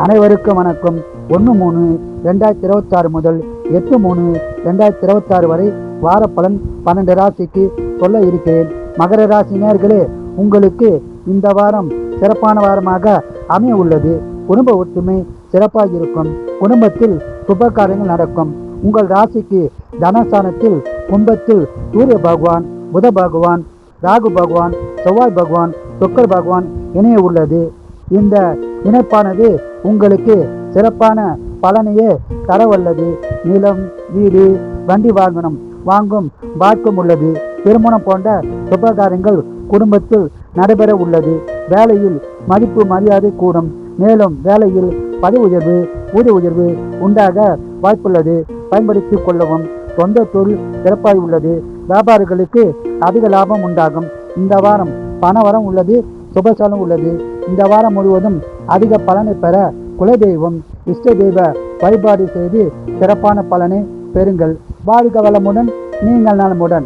அனைவருக்கும் வணக்கம். 1/3/2026 முதல் 8/3/2026 வரை வார பலன் 12 ராசிக்கு சொல்ல இருக்கிறேன். மகர ராசி நேயர்களே, உங்களுக்கு இந்த வாரம் சிறப்பான வாரமாக அமைய உள்ளது. குடும்ப ஒற்றுமை சிறப்பாக இருக்கும். குடும்பத்தில் சுப காரியங்கள் நடக்கும். உங்கள் ராசிக்கு தனஸ்தானத்தில் கும்பத்தில் சூரிய பகவான், புத பகவான், ராகு பகவான், செவ்வாய் பகவான், சுக்கர் பகவான் இணைய உள்ளது. இந்த இணைப்பானது உங்களுக்கு சிறப்பான பலனையே தரவல்லது. நிலம், வீடு, வண்டி வாங்கும் பாக்கியம் உள்ளது. திருமணம் போன்ற சுபகாரியங்கள் குடும்பத்தில் நடைபெற உள்ளது. வேலையில் மதிப்பு மரியாதை கூடும். மேலும் வேலையில் பதவி உயர்வு, ஊதிய உயர்வு உண்டாக வாய்ப்புள்ளது. பயன்படுத்திக் கொள்ளவும். சொந்த தொழில் சிறப்பாய் உள்ளது. வியாபாரிகளுக்கு அதிக லாபம் உண்டாகும். இந்த வாரம் பணவரம் உள்ளது. சுபசலம் உள்ளது. இந்த வாரம் முழுவதும் அதிக பலனை பெற குலதெய்வம், இஷ்ட தெய்வ வழிபாடு செய்து சிறப்பான பலனை பெறுங்கள். வாழ்க வளமுடன், நீங்கள் நலமுடன்.